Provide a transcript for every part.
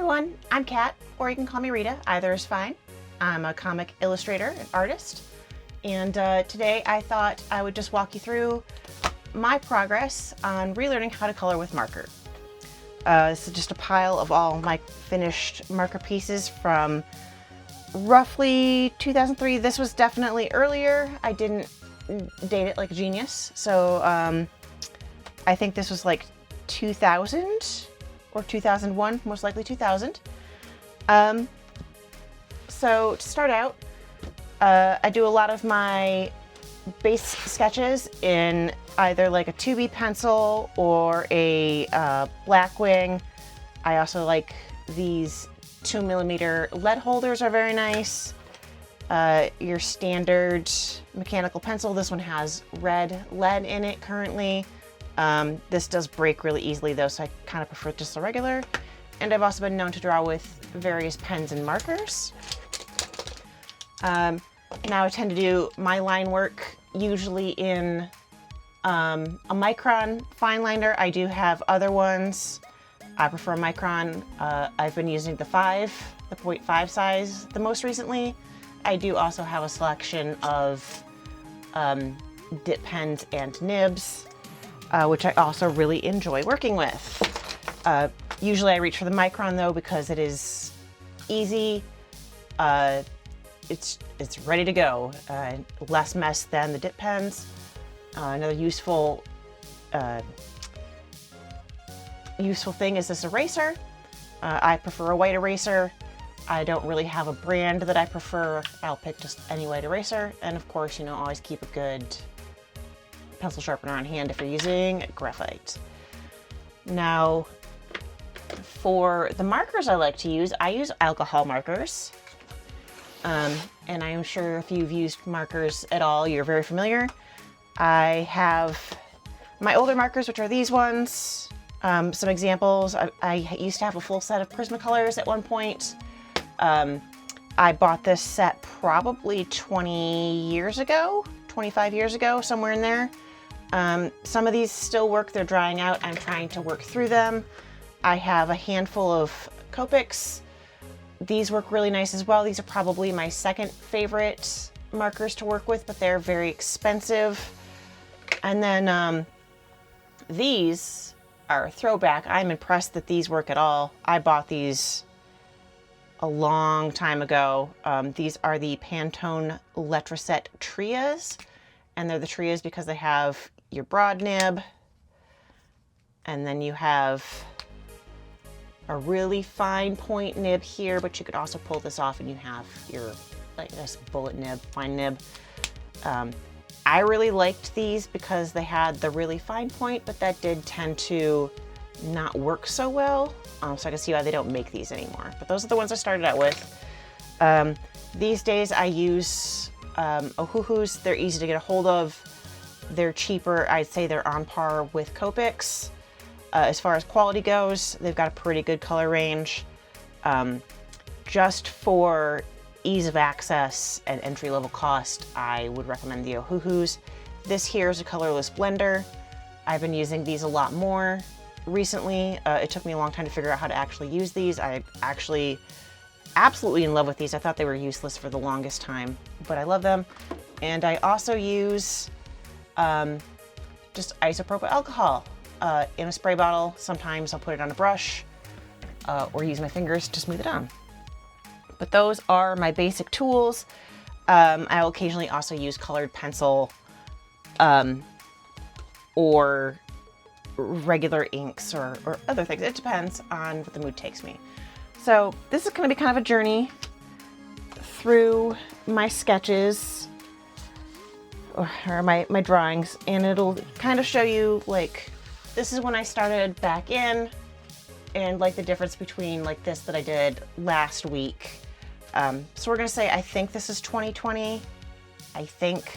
everyone, I'm Kat, or you can call me Rita, either is fine. I'm a comic illustrator and artist, and today I thought I would just walk you through my progress on relearning how to color with marker. This is just a pile of all my finished marker pieces from roughly 2003. This was definitely earlier. I didn't date it like a genius, so I think this was like 2000 or 2001, most likely 2000. So to start out, I do a lot of my base sketches in either like a 2B pencil or a Blackwing. I also like these 2mm lead holders are very nice. Your standard mechanical pencil, this one has red lead in it currently. This does break really easily though, so I kind of prefer just the regular. And I've also been known to draw with various pens and markers. Now I tend to do my line work usually in a micron fine liner. I do have other ones. I prefer micron. I've been using the 0.5 size the most recently. I do also have a selection of dip pens and nibs, which I also really enjoy working with. Usually I reach for the micron though because it is easy. It's ready to go. Less mess than the dip pens. Another useful thing is this eraser. I prefer a white eraser. I don't really have a brand that I prefer. I'll pick just any white eraser. And of course, you know, always keep a good pencil sharpener on hand if you're using graphite. Now, for the markers I like to use, I use alcohol markers. And I'm sure if you've used markers at all, you're very familiar. I have my older markers, which are these ones. Some examples, I used to have a full set of Prismacolors at one point. I bought this set probably 20 years ago, 25 years ago, somewhere in there. Some of these still work, they're drying out. I'm trying to work through them. I have a handful of Copics. These work really nice as well. These are probably my second favorite markers to work with, but they're very expensive. And then these are a throwback. I'm impressed that these work at all. I bought these a long time ago. These are the Pantone LaShette Trias, and they're the Trias because they have your broad nib, and then you have a really fine point nib here, but you could also pull this off and you have your, like this bullet nib, fine nib. I really liked these because they had the really fine point, but that did tend to not work so well. So I can see why they don't make these anymore. But those are the ones I started out with. These days I use Ohuhus. They're easy to get a hold of. They're cheaper. I'd say they're on par with Copics. As far as quality goes, they've got a pretty good color range. Just for ease of access and entry-level cost, I would recommend the Ohuhus. This here is a colorless blender. I've been using these a lot more recently. It took me a long time to figure out how to actually use these. I'm actually absolutely in love with these. I thought they were useless for the longest time, but I love them. And I also use just isopropyl alcohol in a spray bottle. Sometimes I'll put it on a brush or use my fingers to smooth it on. But those are my basic tools. I'll occasionally also use colored pencil or regular inks or other things. It depends on what the mood takes me. So this is going to be kind of a journey through my sketches or my drawings, and it'll kind of show you, like, this is when I started back in, and like the difference between like this that I did last week. So we're gonna say, I think this is 2020. I think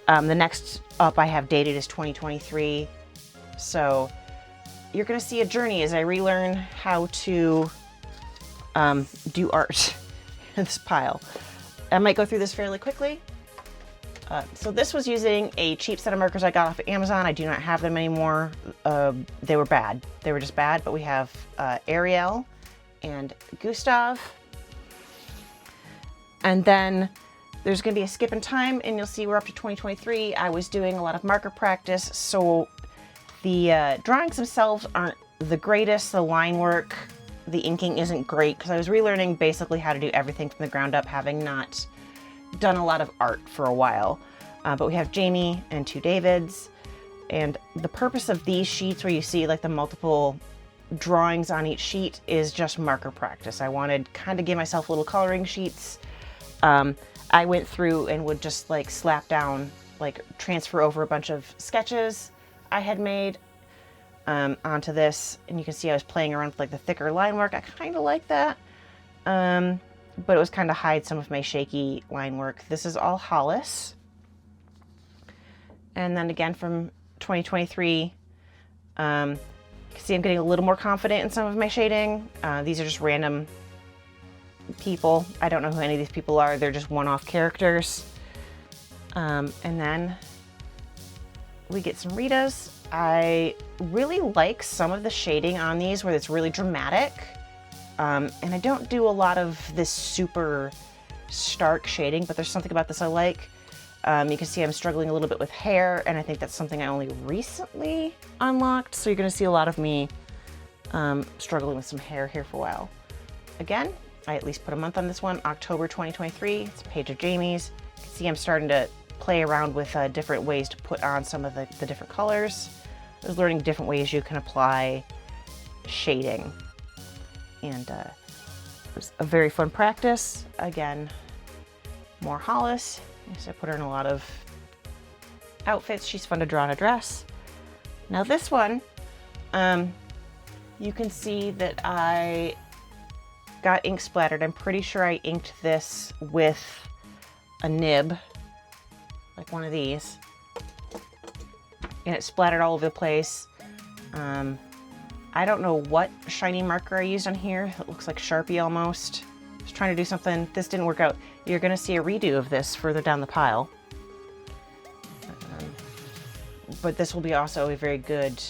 the next up I have dated is 2023. So you're gonna see a journey as I relearn how to do art in this pile. I might go through this fairly quickly. So this was using a cheap set of markers I got off of Amazon. I do not have them anymore. They were bad. They were just bad, but we have Ariel and Gustav. And then there's going to be a skip in time, and you'll see we're up to 2023. I was doing a lot of marker practice, so the drawings themselves aren't the greatest. The line work, the inking isn't great, because I was relearning basically how to do everything from the ground up, having not done a lot of art for a while. But we have Jamie and 2 Davids, and the purpose of these sheets where you see like the multiple drawings on each sheet is just marker practice. I wanted kind of give myself little coloring sheets. I went through and would just like slap down, like transfer over a bunch of sketches I had made onto this. And you can see I was playing around with like the thicker line work. I kind of like that. But it was kind of hide some of my shaky line work. This is all Hollis. And then again from 2023, you can see I'm getting a little more confident in some of my shading. These are just random people. I don't know who any of these people are. They're just one-off characters. And then we get some Ritas. I really like some of the shading on these where it's really dramatic. And I don't do a lot of this super stark shading, but there's something about this I like. You can see I'm struggling a little bit with hair, and I think that's something I only recently unlocked. So you're gonna see a lot of me struggling with some hair here for a while. Again, I at least put a month on this one, October 2023. It's a page of Jamie's. You can see I'm starting to play around with different ways to put on some of the different colors. I was learning different ways you can apply shading. And it was a very fun practice. Again, more Hollis. So I put her in a lot of outfits. She's fun to draw in a dress. Now this one, you can see that I got ink splattered. I'm pretty sure I inked this with a nib, like one of these, and it splattered all over the place. I don't know what shiny marker I used on here. It looks like Sharpie almost. I was trying to do something. This didn't work out. You're going to see a redo of this further down the pile. But this will be also a very good,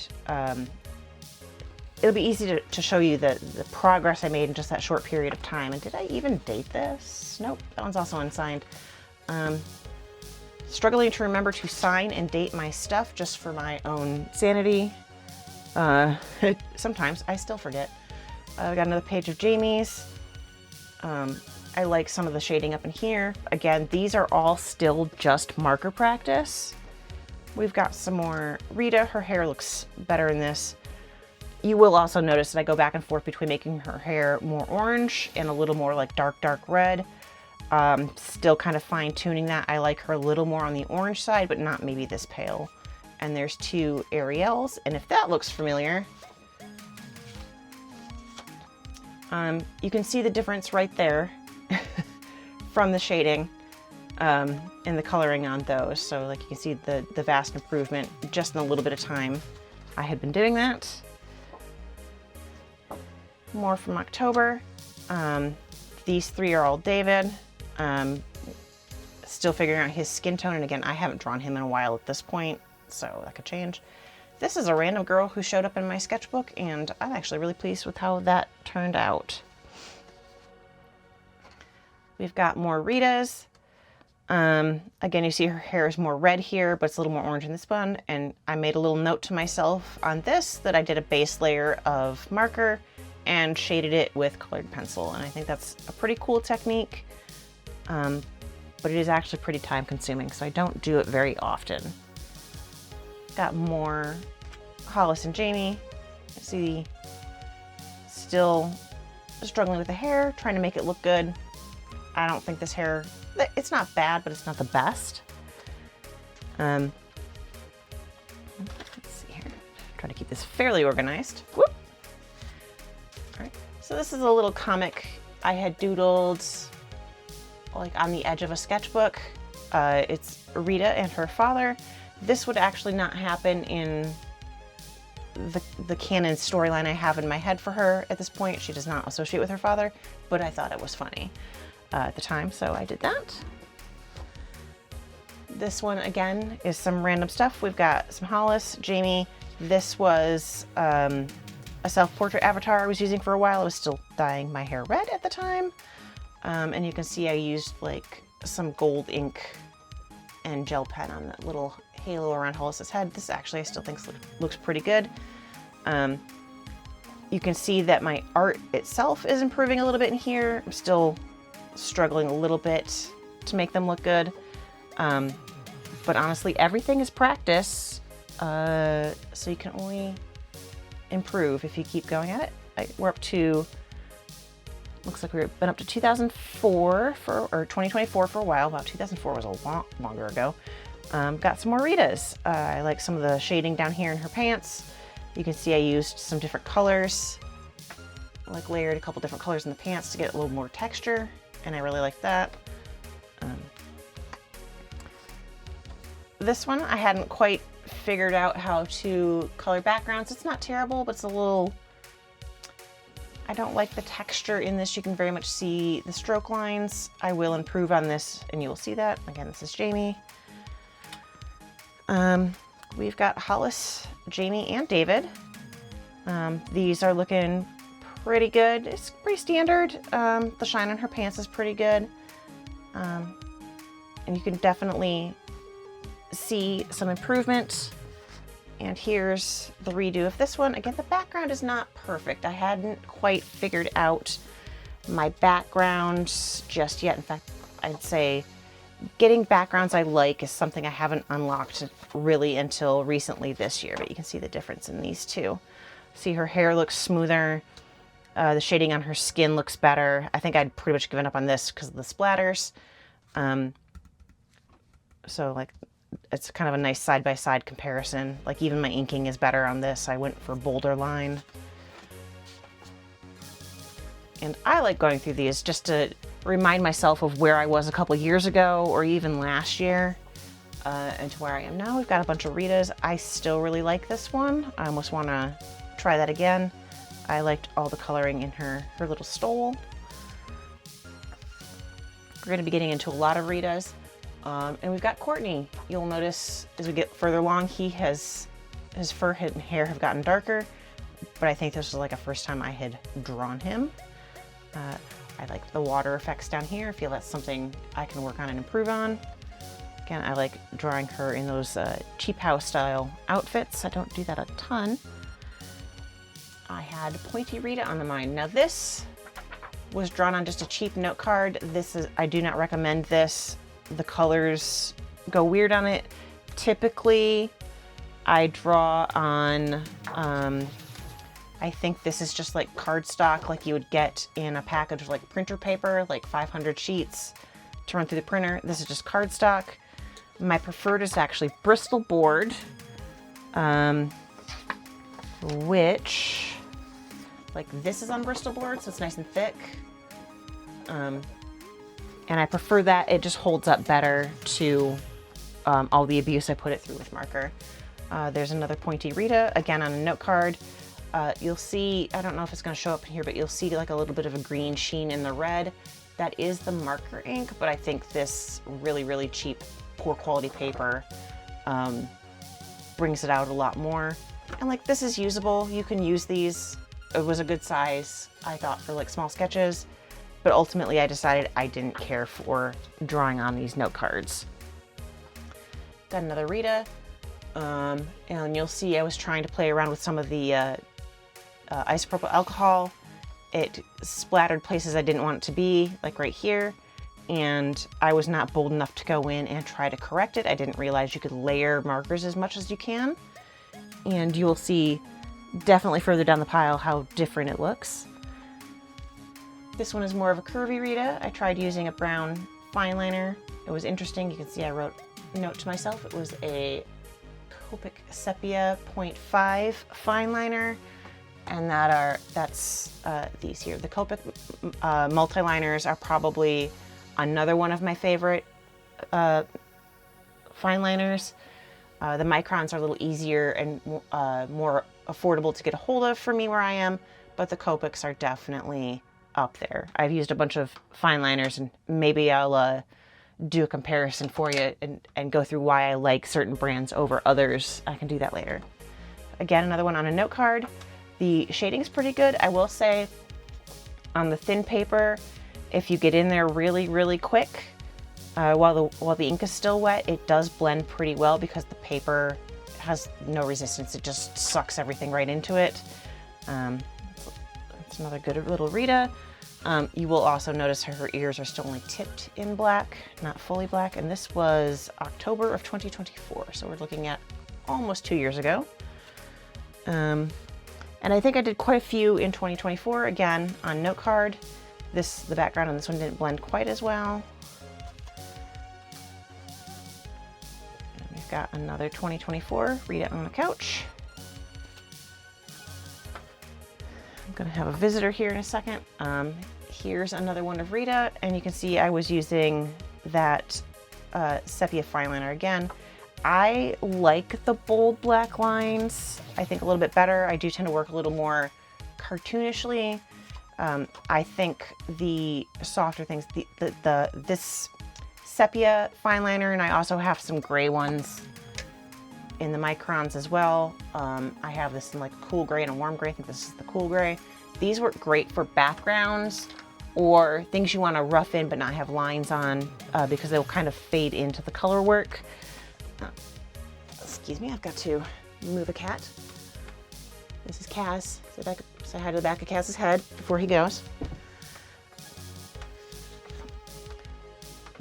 it'll be easy to show you the progress I made in just that short period of time. And did I even date this? Nope, that one's also unsigned. Struggling to remember to sign and date my stuff just for my own sanity. Sometimes I still forget. I've got another page of Jamie's. I like some of the shading up in here. Again, these are all still just marker practice. We've got some more Rita. Her hair looks better in this. You will also notice that I go back and forth between making her hair more orange and a little more like dark red. Still kind of fine tuning that. I like her a little more on the orange side, but not maybe this pale. And there's 2 Ariels, and if that looks familiar, you can see the difference right there from the shading and the coloring on those. So like you can see the vast improvement just in a little bit of time I had been doing that. More from October. These 3 are all David. Still figuring out his skin tone, and again, I haven't drawn him in a while at this point, so that could change. This is a random girl who showed up in my sketchbook, and I'm actually really pleased with how that turned out. We've got more Ritas. Again, you see her hair is more red here, but it's a little more orange in this one. And I made a little note to myself on this that I did a base layer of marker and shaded it with colored pencil. And I think that's a pretty cool technique, but it is actually pretty time consuming, so I don't do it very often. Got more Hollis and Jamie. See, still struggling with the hair, trying to make it look good. I don't think this hair, it's not bad, but it's not the best. Let's see here. Try to keep this fairly organized. Whoop. All right. So this is a little comic I had doodled like on the edge of a sketchbook. It's Rita and her father. This would actually not happen in the canon storyline I have in my head for her at this point. She does not associate with her father, but I thought it was funny at the time, so I did that. This one, again, is some random stuff. We've got some Hollis, Jamie. This was a self-portrait avatar I was using for a while. I was still dyeing my hair red at the time. And you can see I used like some gold ink and gel pen on that little halo around Hollis's head. This actually I still think looks pretty good. You can see that my art itself is improving a little bit in here. I'm still struggling a little bit to make them look good. But honestly, everything is practice. So you can only improve if you keep going at it. We're up to, looks like we've been up to 2004 or 2024 for a while. Wow, 2004 was a lot longer ago. Got some more Ritas. I like some of the shading down here in her pants. You can see I used some different colors, like layered a couple different colors in the pants to get a little more texture, and I really like that. This one I hadn't quite figured out how to color backgrounds. It's not terrible, but it's a little, I don't like the texture in this. You can very much see the stroke lines. I will improve on this and you will see that. Again, this is Jamie. We've got Hollis, Jamie, and David. These are looking pretty good. It's pretty standard. The shine on her pants is pretty good. And you can definitely see some improvement. And here's the redo of this one. Again, the background is not perfect. I hadn't quite figured out my background just yet. In fact, I'd say getting backgrounds I like is something I haven't unlocked really until recently this year, but you can see the difference in these two. See, her hair looks smoother. The shading on her skin looks better. I think I'd pretty much given up on this because of the splatters. So like, it's kind of a nice side-by-side comparison. Like even my inking is better on this. I went for bolder line. And I like going through these just to remind myself of where I was a couple years ago or even last year and to where I am now. We've got a bunch of Ritas. I still really like this one. I almost want to try that again. I liked all the coloring in her little stole. We're going to be getting into a lot of Ritas. And we've got Courtney. You'll notice as we get further along, his fur and hair have gotten darker, but I think this was like a first time I had drawn him. I like the water effects down here. I feel that's something I can work on and improve on. Again, I like drawing her in those cheap house style outfits. I don't do that a ton. I had Pointy Rita on the mind. Now this was drawn on just a cheap note card. I do not recommend this. The colors go weird on it. Typically, I draw on, I think this is just like cardstock, like you would get in a package of like printer paper, like 500 sheets to run through the printer. This is just cardstock. My preferred is actually Bristol board, which, like this is on Bristol board, so it's nice and thick. And I prefer that. It just holds up better to all the abuse I put it through with marker. There's another Pointy Rita, again on a note card. You'll see, I don't know if it's gonna show up in here, but you'll see like a little bit of a green sheen in the red. That is the marker ink, but I think this really, really cheap, poor quality paper brings it out a lot more. And like this is usable. You can use these. It was a good size, I thought, for like small sketches. But ultimately I decided I didn't care for drawing on these note cards. Got another Rita. And you'll see I was trying to play around with some of the isopropyl alcohol. It splattered places I didn't want it to be, like right here. And I was not bold enough to go in and try to correct it. I didn't realize you could layer markers as much as you can. And you will see definitely further down the pile how different it looks. This one is more of a curvy Rita. I tried using a brown fine liner. It was interesting. You can see I wrote a note to myself. It was a Copic Sepia 0.5 fine liner, and that's these here. The Copic multi-liners are probably another one of my favorite fine liners. The microns are a little easier and more affordable to get a hold of for me where I am, but the Copics are definitely up there. I've used a bunch of fine liners, and maybe I'll do a comparison for you and go through why I like certain brands over others. I can do that later. Again, another one on a note card. The shading's pretty good. I will say on the thin paper, if you get in there really, really quick, while the ink is still wet, it does blend pretty well because the paper has no resistance. It just sucks everything right into it. That's another good little Rita. You will also notice her ears are still only tipped in black, not fully black. And this was October of 2024. So we're looking at almost 2 years ago. And I think I did quite a few in 2024, again, on note card. The background on this one didn't blend quite as well. And we've got another 2024 Rita on the couch. I'm gonna have a visitor here in a second. Here's another one of Rita, and you can see I was using that sepia fine liner again. I like the bold black lines, I think a little bit better. I do tend to work a little more cartoonishly. I think the softer things, this sepia fine liner, and I also have some gray ones in the microns as well. I have this in like a cool gray and a warm gray. I think this is the cool gray. These work great for backgrounds or things you want to rough in but not have lines on because they'll kind of fade into the color work. Excuse me, I've got to move a cat. This is Kaz. Say hi to the back of Kaz's head before he goes.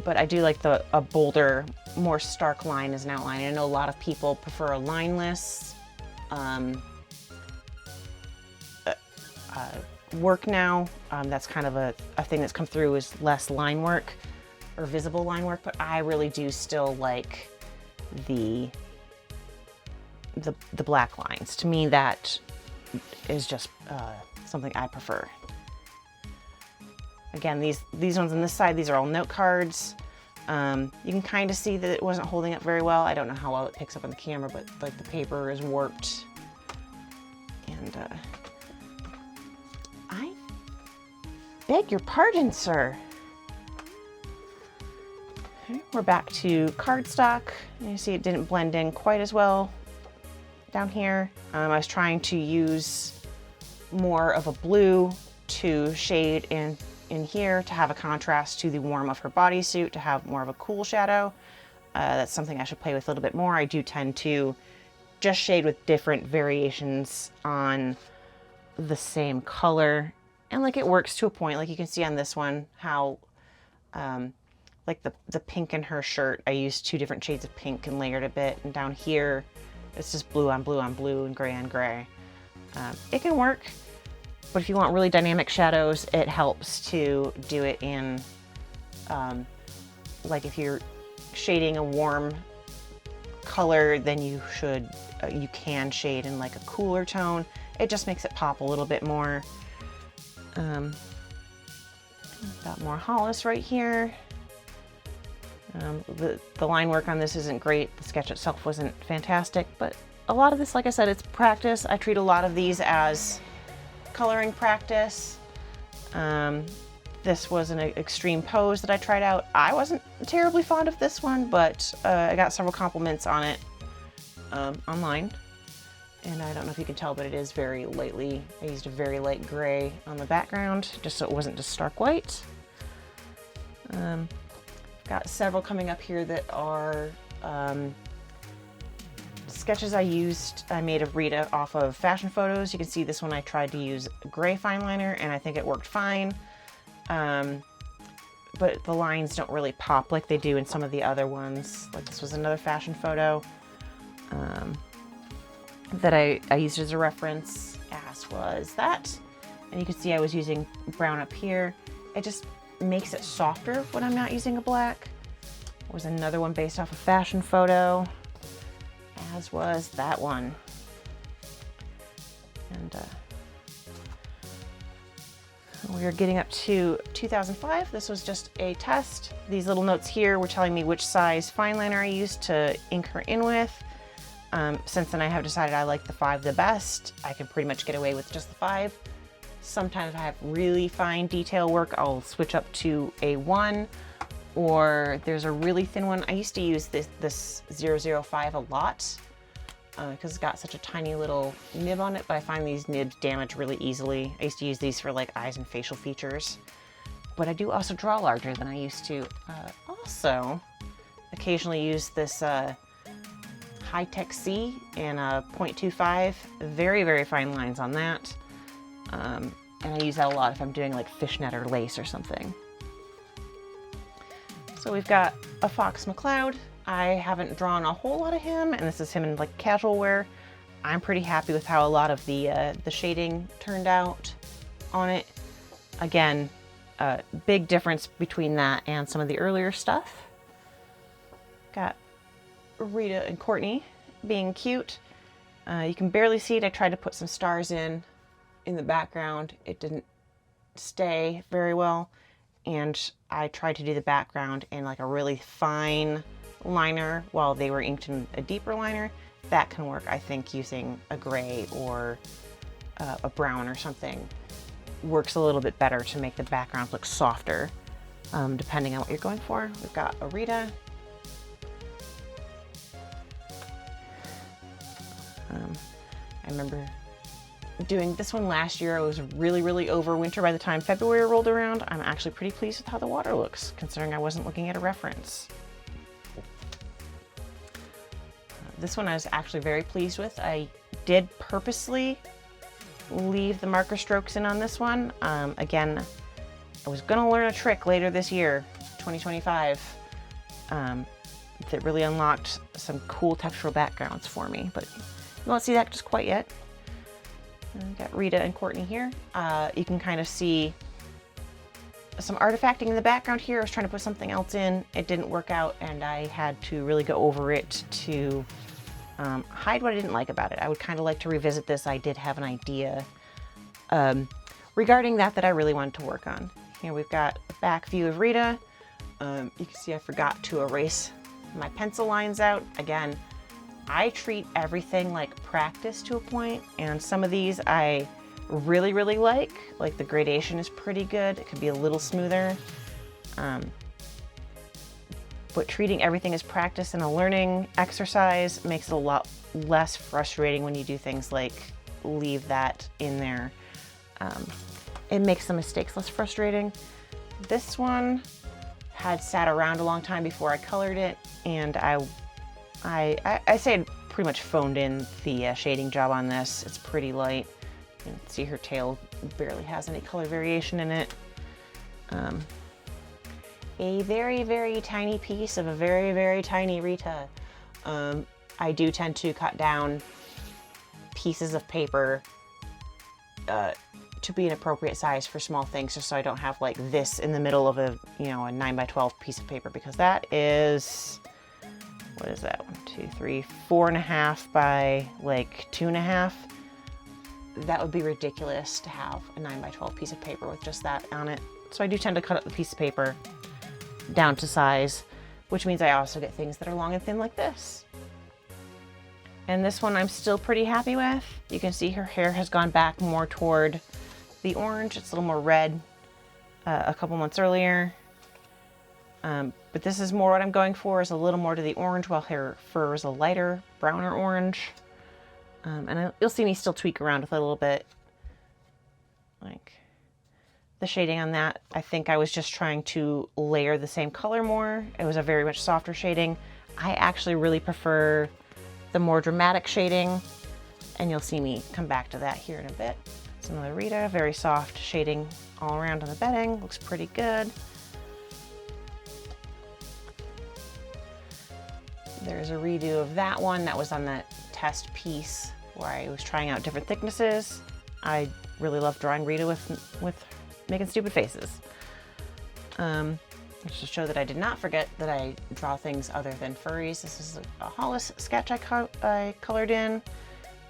But I do like a bolder, more stark line as an outline. I know a lot of people prefer a lineless work now. That's kind of a thing that's come through is less line work or visible line work, but I really do still like the black lines. To me, that is just something I prefer. Again, these ones on this side, these are all note cards. You can kind of see that it wasn't holding up very well. I don't know how well it picks up on the camera, but like the paper is warped. And I beg your pardon, sir. Okay, we're back to cardstock. You see it didn't blend in quite as well down here. I was trying to use more of a blue to shade in here to have a contrast to the warm of her bodysuit, to have more of a cool shadow. That's something I should play with a little bit more. I do tend to just shade with different variations on the same color. And like it works to a point, like you can see on this one, how like the pink in her shirt, I used 2 different shades of pink and layered a bit. And down here, it's just blue on blue on blue and gray on gray. It can work. But if you want really dynamic shadows, it helps to do it in, like if you're shading a warm color, then you can shade in like a cooler tone. It just makes it pop a little bit more. Got more Hollis right here. The line work on this isn't great. The sketch itself wasn't fantastic, but a lot of this, like I said, it's practice. I treat a lot of these as coloring practice. This was an extreme pose that I tried out. I wasn't terribly fond of this one, but I got several compliments on it online. And I don't know if you can tell, but it is very lightly, I used a very light gray on the background, just so it wasn't just stark white. Got several coming up here that are sketches I made of Rita off of fashion photos. You can see this one I tried to use gray fine liner and I think it worked fine. But the lines don't really pop like they do in some of the other ones. Like this was another fashion photo that I used as a reference, as was that. And you can see I was using brown up here. It just makes it softer when I'm not using a black. There was another one based off a fashion photo, as was that one. And we are getting up to 2005. This was just a test. These little notes here were telling me which size fine liner I used to ink her in with. Since then I have decided I like the 5 the best. I can pretty much get away with just the 5. Sometimes if I have really fine detail work, I'll switch up to a 1, or there's a really thin one. I used to use this 005 a lot. because it's got such a tiny little nib on it, but I find these nibs damage really easily. I used to use these for like eyes and facial features, but I do also draw larger than I used to. Also, occasionally use this High-Tech C and a 0.25, very, very fine lines on that. And I use that a lot if I'm doing like fishnet or lace or something. So we've got a fox MacLeod. I haven't drawn a whole lot of him, and this is him in like casual wear. I'm pretty happy with how a lot of the shading turned out on it. Again, big difference between that and some of the earlier stuff. Got Rita and Courtney being cute. You can barely see it. I tried to put some stars in the background. It didn't stay very well, and I tried to do the background in like a really fine liner while they were inked in a deeper liner. That can work, I think, using a gray or a brown or something. Works a little bit better to make the background look softer, depending on what you're going for. We've got a Rita. I remember doing this one last year. I was really, really over winter by the time February rolled around. I'm actually pretty pleased with how the water looks, considering I wasn't looking at a reference. This one I was actually very pleased with. I did purposely leave the marker strokes in on this one. Again, I was gonna learn a trick later this year, 2025, that really unlocked some cool textural backgrounds for me, but you won't see that just quite yet. I've got Rita and Courtney here. You can kind of see some artifacting in the background here. I was trying to put something else in. It didn't work out, and I had to really go over it to hide what I didn't like about it. I would kind of like to revisit this. I did have an idea regarding that I really wanted to work on. Here we've got a back view of Rita. You can see I forgot to erase my pencil lines out. Again, I treat everything like practice to a point, and some of these I really, really like the gradation is pretty good. It could be a little smoother. But treating everything as practice and a learning exercise makes it a lot less frustrating when you do things like leave that in there. It makes the mistakes less frustrating. This one had sat around a long time before I colored it, and I say I'd pretty much phoned in the shading job on this. It's pretty light. You can see her tail barely has any color variation in it. A very, very tiny piece of a very, very tiny Rita. I do tend to cut down pieces of paper to be an appropriate size for small things, just so I don't have like this in the middle of a, a 9x12 piece of paper, because that is, what is that? 1, 2, 3, 4.5 by like 2.5. That would be ridiculous to have a 9x12 piece of paper with just that on it. So I do tend to cut up the piece of paper down to size, which means I also get things that are long and thin like this. And this one I'm still pretty happy with. You can see her hair has gone back more toward the orange. It's a little more red a couple months earlier. But this is more what I'm going for, is a little more to the orange, while her fur is a lighter, browner orange. And you'll see me still tweak around with it a little bit. Like the shading on that, I think I was just trying to layer the same color more. It was a very much softer shading. I actually really prefer the more dramatic shading, and you'll see me come back to that here in a bit. It's another Rita, very soft shading all around on the bedding. Looks pretty good. There's a redo of that one. That was on that test piece where I was trying out different thicknesses. I really love drawing Rita with making stupid faces. Just to show that I did not forget that I draw things other than furries. This is a Hollis sketch I colored in.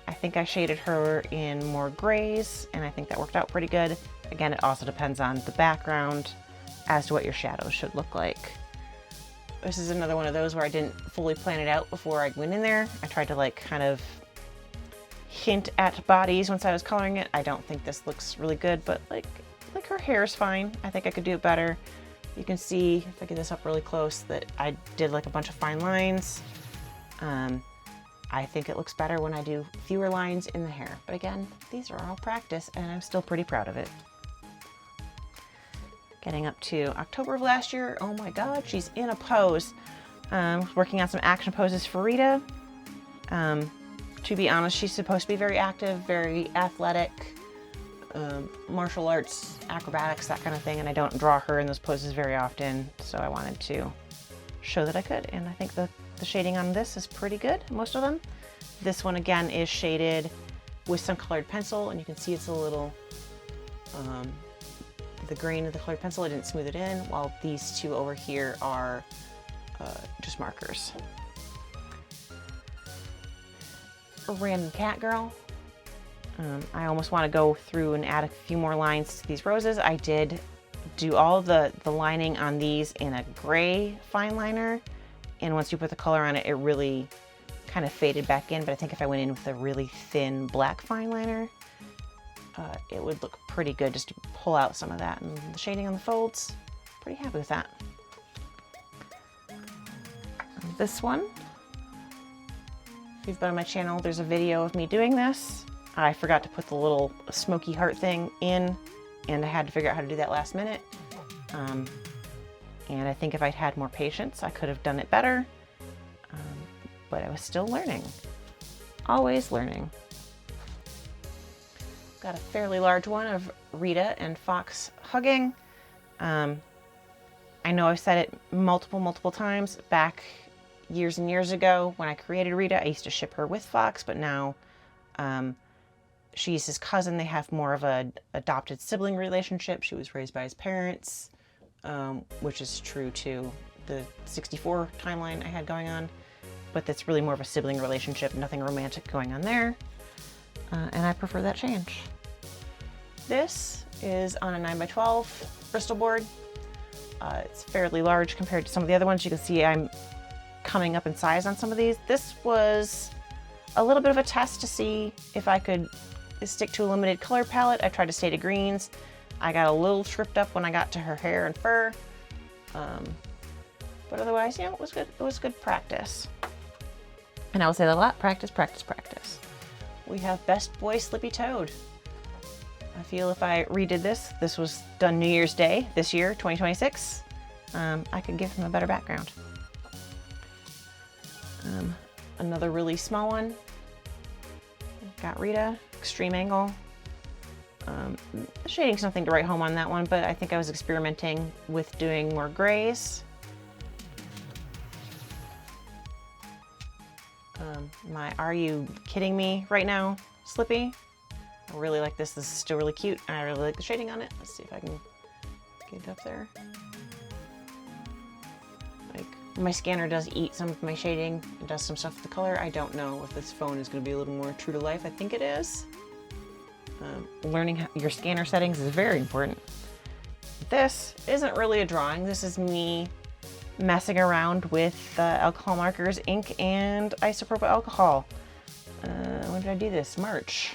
I think I shaded her in more grays, and I think that worked out pretty good. Again, it also depends on the background as to what your shadows should look like. This is another one of those where I didn't fully plan it out before I went in there. I tried to like kind of hint at bodies once I was coloring it. I don't think this looks really good, but like her hair is fine. I think I could do it better. You can see, if I get this up really close, that I did like a bunch of fine lines. I think it looks better when I do fewer lines in the hair. But again, these are all practice and I'm still pretty proud of it. Getting up to October of last year, oh my God, she's in a pose. Working on some action poses for Rita. To be honest, she's supposed to be very active, very athletic, martial arts, acrobatics, that kind of thing, and I don't draw her in those poses very often, so I wanted to show that I could, and I think the shading on this is pretty good, most of them. This one, again, is shaded with some colored pencil, and you can see it's a little, the grain of the colored pencil, I didn't smooth it in, while these two over here are just markers. A random cat girl. I almost want to go through and add a few more lines to these roses. I did do all the lining on these in a gray fine liner, and once you put the color on it, it really kind of faded back in, but I think if I went in with a really thin black fine liner, it would look pretty good just to pull out some of that. And the shading on the folds, pretty happy with that. This one, if you've been on my channel, there's a video of me doing this. I forgot to put the little smoky heart thing in, and I had to figure out how to do that last minute. And I think if I'd had more patience, I could have done it better. But I was still learning. Always learning. Got a fairly large one of Rita and Fox hugging. I know I've said it multiple times. Back years and years ago when I created Rita, I used to ship her with Fox, but now she's his cousin. They have more of a adopted sibling relationship. She was raised by his parents, which is true to the 64 timeline I had going on, but that's really more of a sibling relationship, nothing romantic going on there. And I prefer that change. This is on a 9x12 Bristol board. It's fairly large compared to some of the other ones. You can see I'm coming up in size on some of these. This was a little bit of a test to see if I could stick to a limited color palette. I tried to stay to greens. I got a little tripped up when I got to her hair and fur. But otherwise, you know, it was good. It was good practice. And I will say that a lot, practice, practice, practice. We have Best Boy Slippy Toad. I feel if I redid this, this was done New Year's Day this year, 2026, I could give him a better background. Another really small one. Got Rita, extreme angle. The shading's nothing to write home on that one, but I think I was experimenting with doing more grays. My Are You Kidding Me right now Slippy. I really like this. This is still really cute. I really like the shading on it. Let's see if I can get it up there. Like, my scanner does eat some of my shading. It does some stuff with the color. I don't know if this phone is going to be a little more true to life. I think it is. Learning your scanner settings is very important. This isn't really a drawing. This is me messing around with alcohol markers, ink, and isopropyl alcohol. When did I do this? March.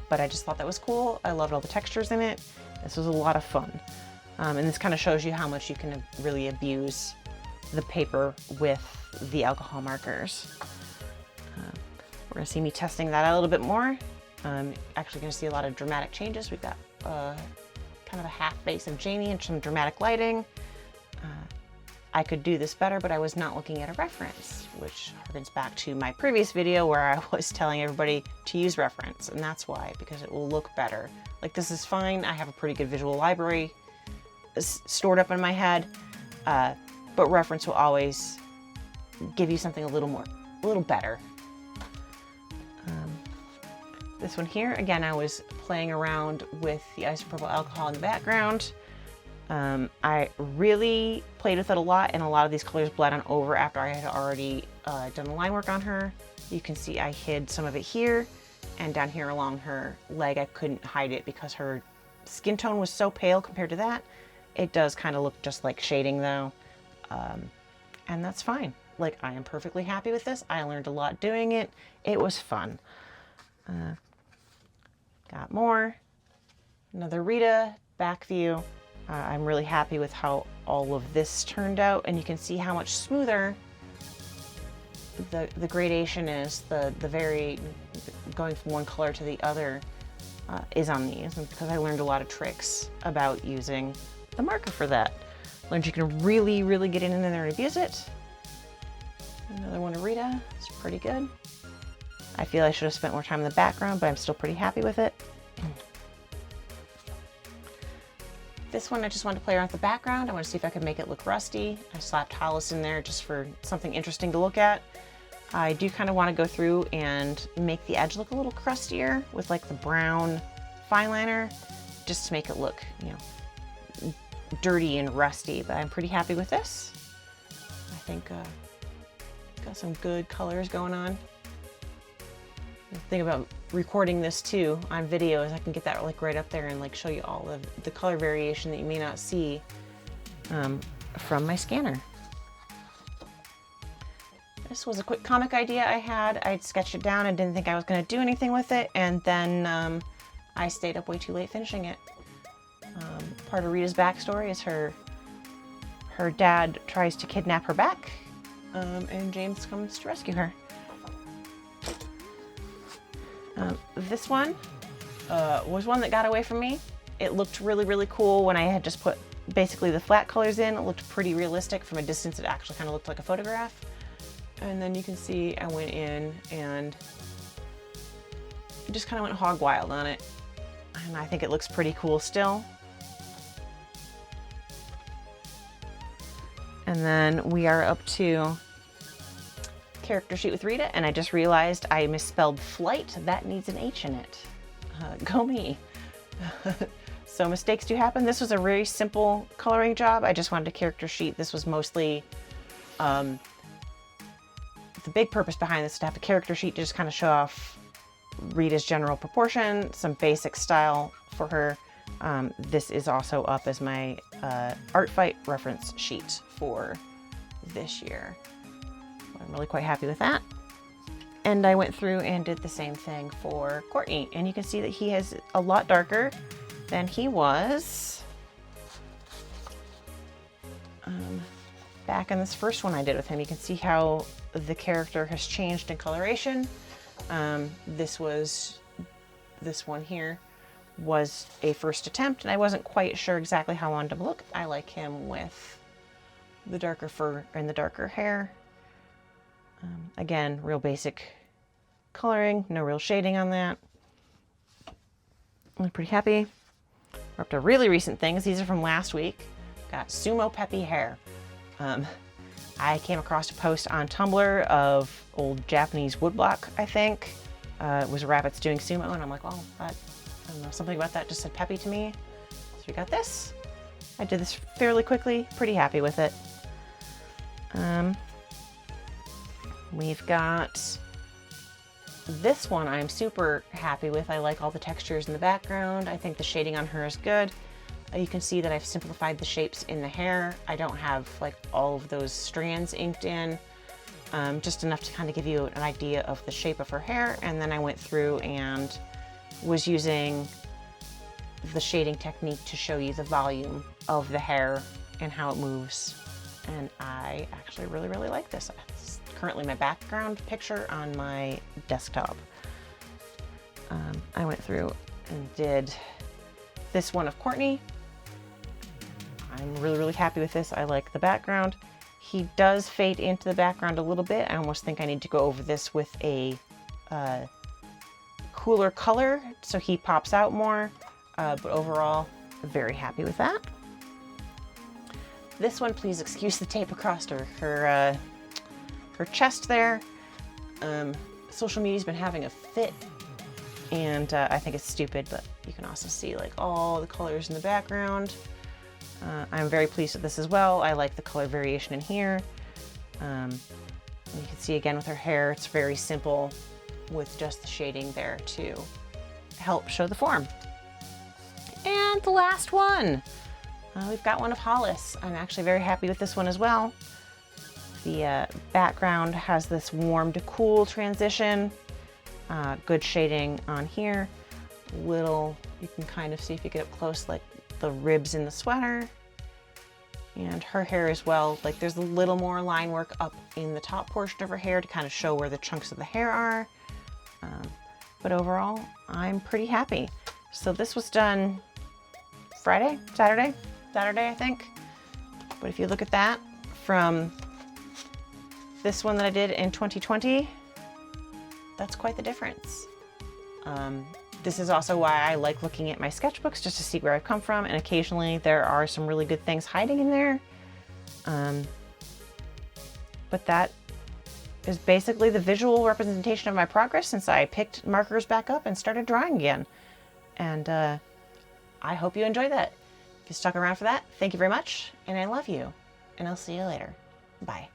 But I just thought that was cool. I loved all the textures in it. This was a lot of fun. And this kind of shows you how much you can really abuse the paper with the alcohol markers. We're gonna see me testing that out a little bit more. Actually gonna see a lot of dramatic changes. We've got kind of a half face of Jamie and some dramatic lighting. I could do this better, but I was not looking at a reference, which harkens back to my previous video where I was telling everybody to use reference, and that's why, because it will look better. Like, this is fine. I have a pretty good visual library stored up in my head, but reference will always give you something a little better. This one here, again, I was playing around with the isopropyl alcohol in the background. I really played with it a lot, and a lot of these colors bled on over after I had already done the line work on her. You can see I hid some of it here, and down here along her leg I couldn't hide it because her skin tone was so pale compared to that. It does kind of look just like shading though, and that's fine. Like, I am perfectly happy with this. I learned a lot doing it. It was fun. Got more. Another Rita back view. I'm really happy with how all of this turned out, and you can see how much smoother the gradation is the very going from one color to the other is on these, and because I learned a lot of tricks about using the marker for that. Learned you can really, really get in there and abuse it. Another one of Rita, it's pretty good. I feel I should have spent more time in the background, but I'm still pretty happy with it. This one I just wanted to play around with the background. I want to see if I could make it look rusty. I slapped Hollis in there just for something interesting to look at. I do kind of want to go through and make the edge look a little crustier with like the brown fine liner, just to make it look, you know, dirty and rusty, but I'm pretty happy with this. I think got some good colors going on. The thing about recording this too on video is I can get that like right up there and like show you all of the color variation that you may not see from my scanner. This was a quick comic idea I had. I'd sketched it down and didn't think I was going to do anything with it, and then I stayed up way too late finishing it. Part of Rita's backstory is her dad tries to kidnap her back, and James comes to rescue her. This one was one that got away from me. It looked really, really cool when I had just put basically the flat colors in. It looked pretty realistic. From a distance, it actually kind of looked like a photograph. And then you can see I went in and just kind of went hog wild on it. And I think it looks pretty cool still. And then we are up to character sheet with Rita, and I just realized I misspelled flight. That needs an H in it. Go me. So mistakes do happen. This was a very simple coloring job. I just wanted a character sheet. This was mostly, the big purpose behind this is to have a character sheet to just kind of show off Rita's general proportion, some basic style for her. This is also up as my Art Fight reference sheet for this year. I'm really quite happy with that. And I went through and did the same thing for Courtney, and you can see that he is a lot darker than he was back in this first one I did with him. You can see how the character has changed in coloration. This one here was a first attempt, and I wasn't quite sure exactly how I wanted him to look. I like him with the darker fur and the darker hair. Again, real basic coloring, no real shading on that. I'm pretty happy. We're up to really recent things. These are from last week. Got sumo peppy hair. I came across a post on Tumblr of old Japanese woodblock, I think. It was rabbits doing sumo, and I'm like, well, I don't know, something about that just said peppy to me. So we got this. I did this fairly quickly, pretty happy with it. We've got this one I'm super happy with. I like all the textures in the background. I think the shading on her is good. You can see that I've simplified the shapes in the hair. I don't have like all of those strands inked in, just enough to kind of give you an idea of the shape of her hair. And then I went through and was using the shading technique to show you the volume of the hair and how it moves. And I actually really, really like this. It's currently my background picture on my desktop. I went through and did this one of Courtney. I'm really, really happy with this. I like the background. He does fade into the background a little bit. I almost think I need to go over this with a cooler color so he pops out more. But overall, very happy with that. This one, please excuse the tape across her chest there. Social media's been having a fit, and I think it's stupid, but you can also see like all the colors in the background. I'm very pleased with this as well. I like the color variation in here. You can see again with her hair, it's very simple with just the shading there to help show the form. And the last one, we've got one of Hollis. I'm actually very happy with this one as well. The background has this warm to cool transition. Good shading on here. You can kind of see if you get up close, like the ribs in the sweater. And her hair as well, like there's a little more line work up in the top portion of her hair to kind of show where the chunks of the hair are. But overall, I'm pretty happy. So this was done Saturday, I think. But if you look at that from this one that I did in 2020, that's quite the difference. This is also why I like looking at my sketchbooks, just to see where I've come from, and occasionally there are some really good things hiding in there. But that is basically the visual representation of my progress since I picked markers back up and started drawing again. And I hope you enjoyed that. If you stuck around for that, thank you very much, and I love you, and I'll see you later. Bye.